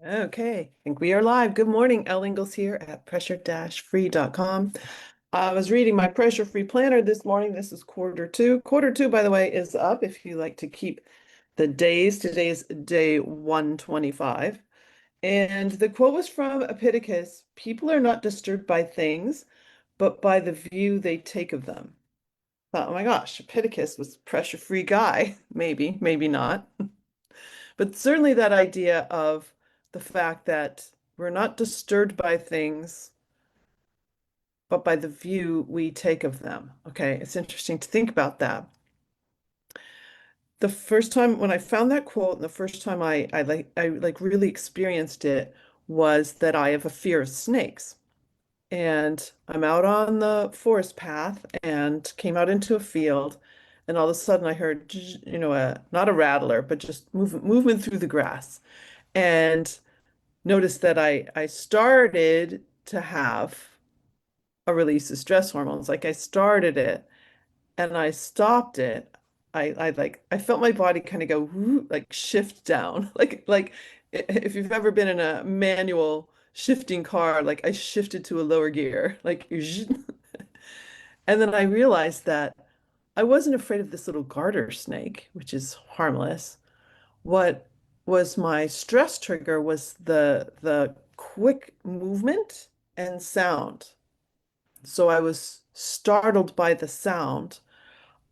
Okay, I think we are live. Good morning. Elle Ingalls here at pressure-free.com. I was reading my pressure-free planner this morning. This is quarter two. Quarter two, by the way, is up if you like to keep the days. Today is day 125. And the quote was from Epictetus: "People are not disturbed by things, but by the view they take of them." Thought, oh my gosh, Epictetus was a pressure-free guy. Maybe, maybe not. But certainly that idea of the fact that we're not disturbed by things, but by the view we take of them. Okay, it's interesting to think about that. The first time when I found that quote, and the first time I really experienced it was that I have a fear of snakes. And I'm out on the forest path and came out into a field, and all of a sudden I heard, not a rattler, but just movement through the grass. And noticed that I started to have a release of stress hormones. Like I started it and I stopped it. I felt my body kind of go like shift down. Like if you've ever been in a manual shifting car, like I shifted to a lower gear. Like and then I realized that I wasn't afraid of this little garter snake, which is harmless. What was my stress trigger was the quick movement and sound. So I was startled by the sound.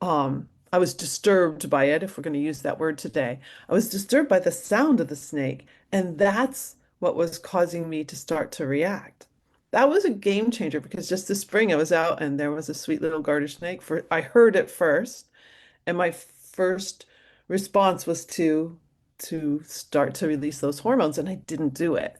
I was disturbed by it, if we're going to use that word today. I was disturbed by the sound of the snake, and that's what was causing me to start to react. That was a game changer because just this spring I was out and there was a sweet little garter snake. I heard it first, and my first response was to start to release those hormones, and I didn't do it.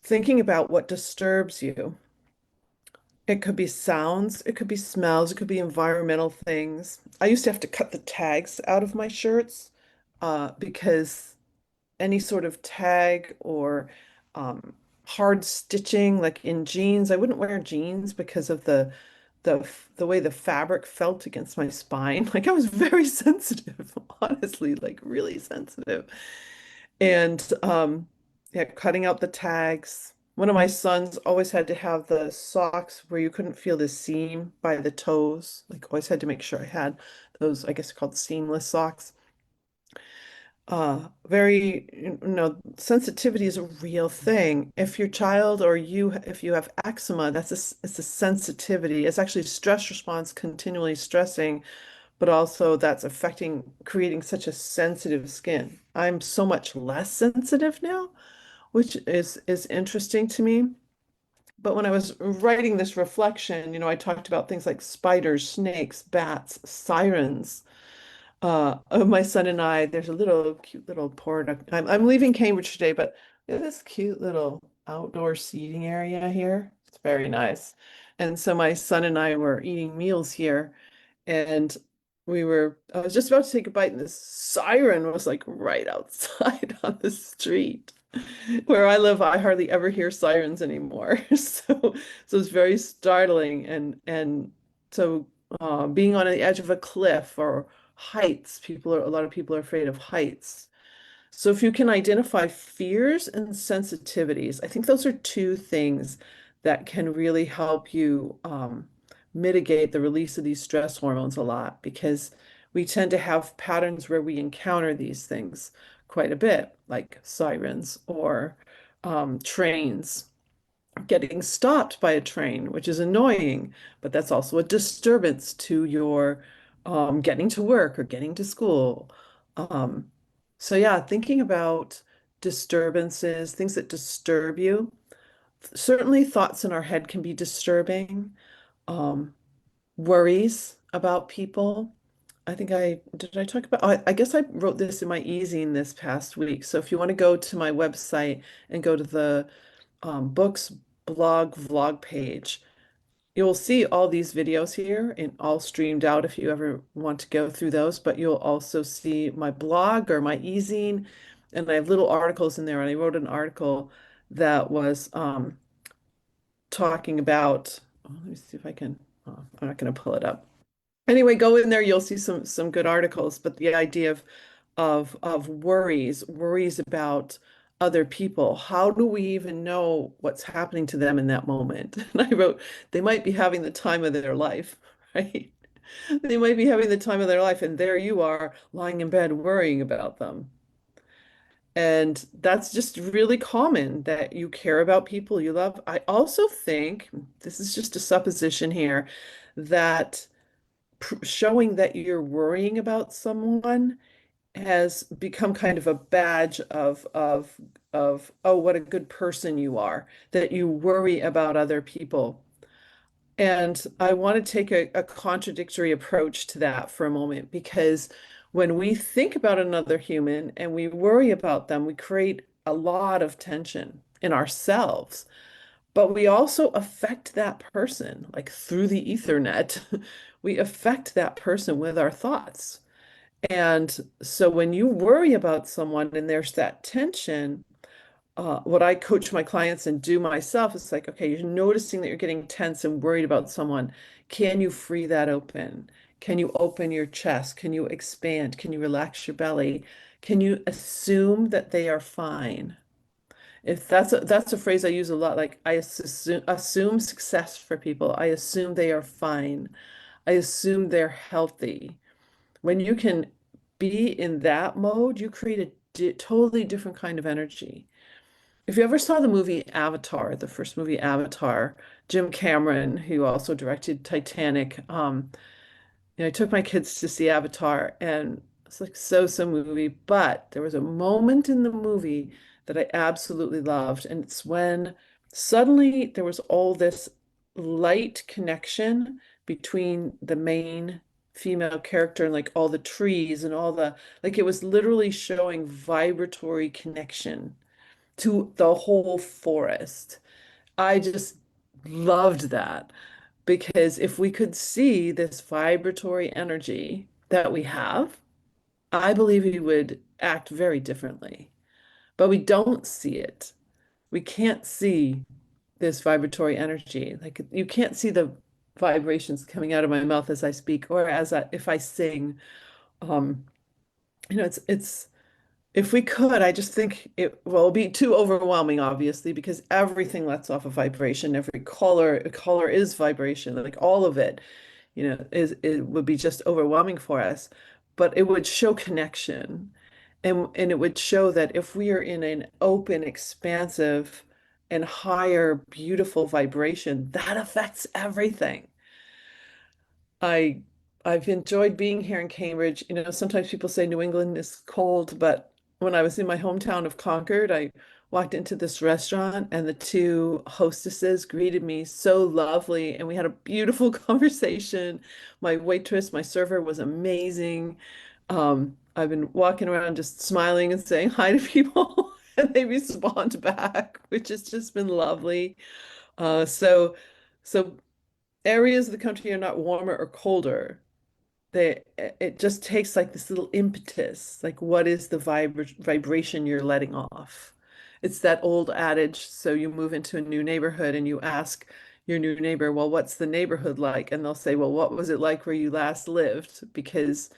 Thinking about what disturbs you. It could be sounds, it could be smells, it could be environmental things. I used to have to cut the tags out of my shirts because any sort of tag or um, hard stitching, like in jeans, I wouldn't wear jeans because of the way the fabric felt against my spine. Like I was very sensitive, honestly, like really sensitive. And yeah, cutting out the tags. One of my sons always had to have the socks where you couldn't feel the seam by the toes. Like always had to make sure I had those, I guess called seamless socks. Very, sensitivity is a real thing. If your child or you, if you have eczema, it's a sensitivity. It's actually stress response, continually stressing, but also that's affecting, creating such a sensitive skin. I'm so much less sensitive now, which is interesting to me. But when I was writing this reflection, I talked about things like spiders, snakes, bats, sirens. My son and I, there's a little cute little port. I'm leaving Cambridge today, but there's this cute little outdoor seating area here. It's very nice. And so my son and I were eating meals here, and I was just about to take a bite, and this siren was like right outside on the street. Where I live, I hardly ever hear sirens anymore. So it's very startling, and so being on the edge of a cliff or heights, a lot of people are afraid of heights. So if you can identify fears and sensitivities, I think those are two things that can really help you mitigate the release of these stress hormones a lot because we tend to have patterns where we encounter these things quite a bit, like sirens or trains, getting stopped by a train, which is annoying, but that's also a disturbance to your getting to work or getting to school. Um, so yeah, thinking about disturbances, things that disturb you. Certainly thoughts in our head can be disturbing. Um, Worries about people. I think did I talk about, I guess I wrote this in my easing this past week. So if you want to go to my website and go to the books blog vlog page, you'll see all these videos here and all streamed out if you ever want to go through those, but you'll also see my blog or my easing, and I have little articles in there. And I wrote an article that was talking about, let me see if I can, I'm not going to pull it up. Anyway, go in there, you'll see some good articles, but the idea of worries about other people, how do we even know what's happening to them in that moment? And I wrote, they might be having the time of their life, right? They might be having the time of their life, and there you are lying in bed worrying about them. And that's just really common that you care about people you love. I also think, this is just a supposition here, that showing that you're worrying about someone has become kind of a badge of oh, what a good person you are, that you worry about other people. And I want to take a contradictory approach to that for a moment, because when we think about another human and we worry about them, we create a lot of tension in ourselves, but we also affect that person, like through the Ethernet. We affect that person with our thoughts. And so when you worry about someone and there's that tension, what I coach my clients and do myself is like, okay, you're noticing that you're getting tense and worried about someone. Can you free that open? Can you open your chest? Can you expand? Can you relax your belly? Can you assume that they are fine? If that's a phrase I use a lot, like I assume success for people. I assume they are fine. I assume they're healthy. When you can be in that mode, you create a di totally different kind of energy. If you ever saw the movie Avatar, the first movie Avatar, Jim Cameron, who also directed Titanic, I took my kids to see Avatar, and it's like so movie, but there was a moment in the movie that I absolutely loved, and it's when suddenly there was all this light connection between the main female character and like all the trees and all the, like it was literally showing vibratory connection to the whole forest. I just loved that, because if we could see this vibratory energy that we have, I believe we would act very differently. But we don't see it. We can't see this vibratory energy. Like you can't see the vibrations coming out of my mouth as I speak or if I sing. Um, it's if we could, I just think well, it'd be too overwhelming, obviously, because everything lets off a vibration. Every color is vibration, like all of it, it would be just overwhelming for us. But it would show connection, and it would show that if we are in an open, expansive, and higher, beautiful vibration, that affects everything. I I've enjoyed being here in Cambridge. Sometimes people say New England is cold, but when I was in my hometown of Concord, I walked into this restaurant and the two hostesses greeted me so lovely and we had a beautiful conversation. My waitress, my server was amazing. I've been walking around just smiling and saying hi to people and they respond back, which has just been lovely. So areas of the country are not warmer or colder. It just takes like this little impetus, like what is the vibration you're letting off? It's that old adage, so you move into a new neighborhood and you ask your new neighbor, well, what's the neighborhood like? And they'll say, well, what was it like where you last lived? Because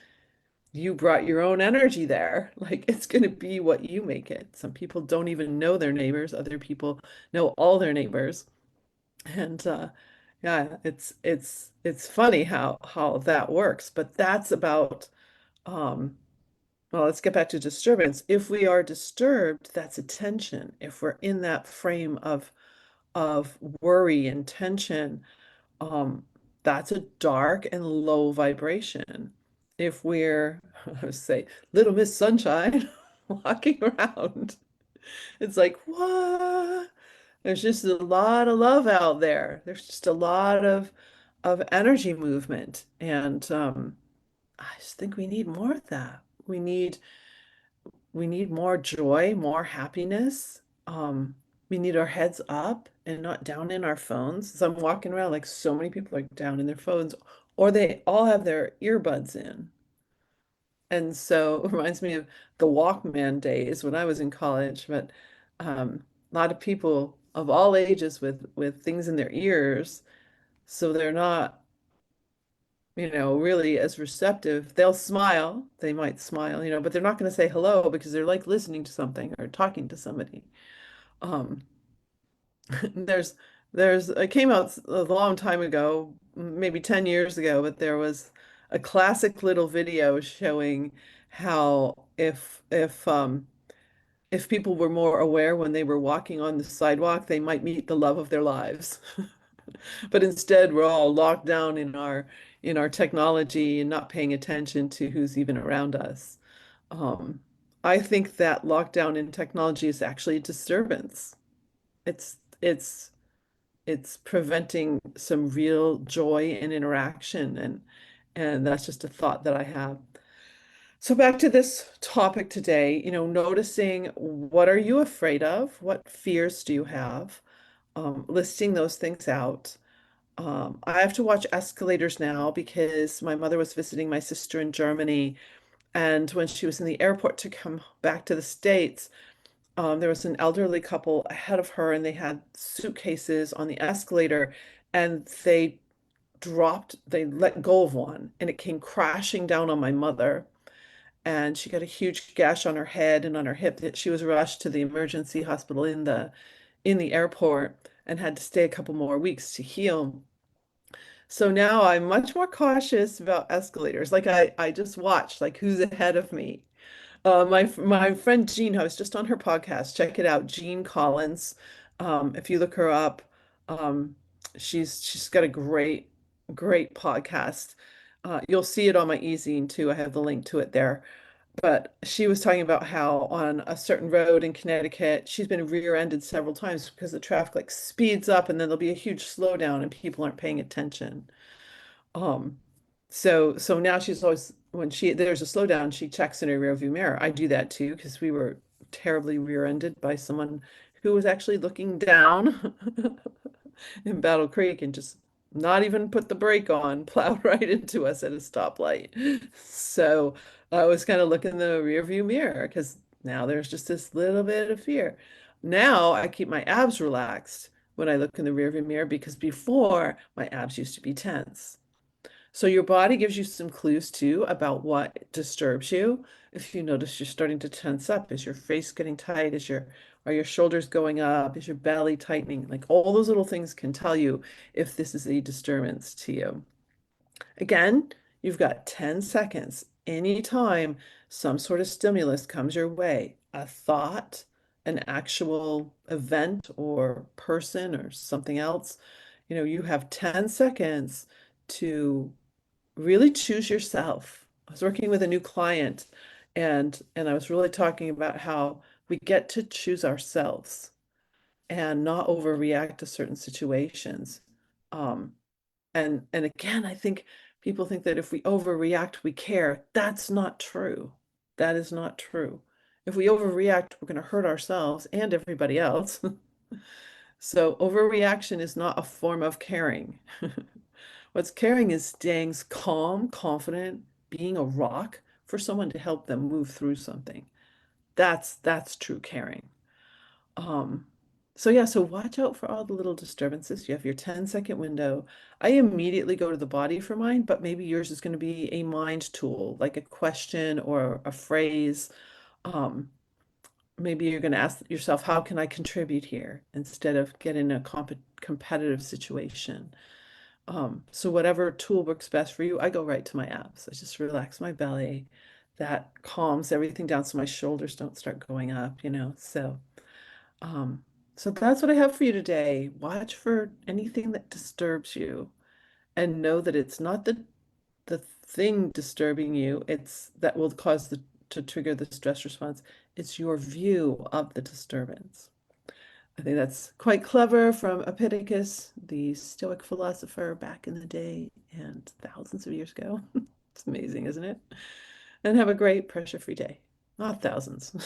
you brought your own energy there. Like it's going to be what you make it. Some people don't even know their neighbors. Other people know all their neighbors. And yeah, it's funny how that works, but that's about um well, let's get back to disturbance. If we are disturbed, that's a tension. If we're in that frame of worry and tension, um that's a dark and low vibration. If we're, I would say, Little Miss Sunshine walking around, it's like, what? There's just a lot of love out there. There's just a lot of energy movement. And I just think we need more of that. We need more joy, more happiness. We need our heads up and not down in our phones. So I'm walking around like so many people are down in their phones, or they all have their earbuds in. And so it reminds me of the Walkman days when I was in college, but a lot of people of all ages with things in their ears, so they're not really as receptive. They'll smile, they might smile, but they're not going to say hello because they're like listening to something or talking to somebody. Um, there's, it came out a long time ago, maybe 10 years ago, but there was a classic little video showing how if people were more aware when they were walking on the sidewalk, they might meet the love of their lives. But instead, we're all locked down in our technology and not paying attention to who's even around us. Um, I think that lockdown in technology is actually a disturbance. It's it's it's preventing some real joy and interaction, and that's just a thought that I have. So back to this topic today, noticing what are you afraid of? What fears do you have? Listing those things out. I have to watch escalators now because my mother was visiting my sister in Germany, and when she was in the airport to come back to the States, there was an elderly couple ahead of her, and they had suitcases on the escalator, and they let go of one, and it came crashing down on my mother, and she got a huge gash on her head and on her hip that she was rushed to the emergency hospital in the airport and had to stay a couple more weeks to heal. So now I'm much more cautious about escalators. Like I just watch like who's ahead of me. My friend Jean, I was just on her podcast. Check it out, Jean Collins. If you look her up, um, she's got a great podcast. You'll see it on my e-zine too. I have the link to it there. But she was talking about how on a certain road in Connecticut, she's been rear-ended several times because the traffic like speeds up and then there'll be a huge slowdown and people aren't paying attention. Um, so now she's always when there's a slowdown, she checks in her rearview mirror. I do that too because we were terribly rear-ended by someone who was actually looking down in Battle Creek and just not even put the brake on, plowed right into us at a stoplight. So I was kind of looking in the rearview mirror because now there's just this little bit of fear. Now I keep my abs relaxed when I look in the rearview mirror because before my abs used to be tense. So your body gives you some clues too about what disturbs you. If you notice you're starting to tense up, is your face getting tight? Are your shoulders going up? Is your belly tightening? Like all those little things can tell you if this is a disturbance to you. Again, you've got 10 seconds. Anytime some sort of stimulus comes your way, a thought, an actual event or person or something else, you have 10 seconds to really choose yourself. I was working with a new client and I was really talking about how we get to choose ourselves and not overreact to certain situations. Um, and again, I think people think that if we overreact, we care. That's not true. That is not true. If we overreact, we're going to hurt ourselves and everybody else. So overreaction is not a form of caring. What's caring is staying calm, confident, being a rock for someone to help them move through something. That's true caring. Um, so yeah, so watch out for all the little disturbances. You have your 10-second window. I immediately go to the body for mine, but maybe yours is going to be a mind tool, like a question or a phrase. Um, Maybe you're going to ask yourself, how can I contribute here instead of get in a competitive situation? So whatever tool works best for you, I go right to my abs. I just relax my belly. That calms everything down so my shoulders don't start going up. Um, so that's what I have for you today. Watch for anything that disturbs you and know that it's not the thing disturbing you, it's that will cause to trigger the stress response. It's your view of the disturbance. I think that's quite clever from Epictetus, the Stoic philosopher back in the day and thousands of years ago. It's amazing, isn't it? And have a great pressure-free day. Not thousands.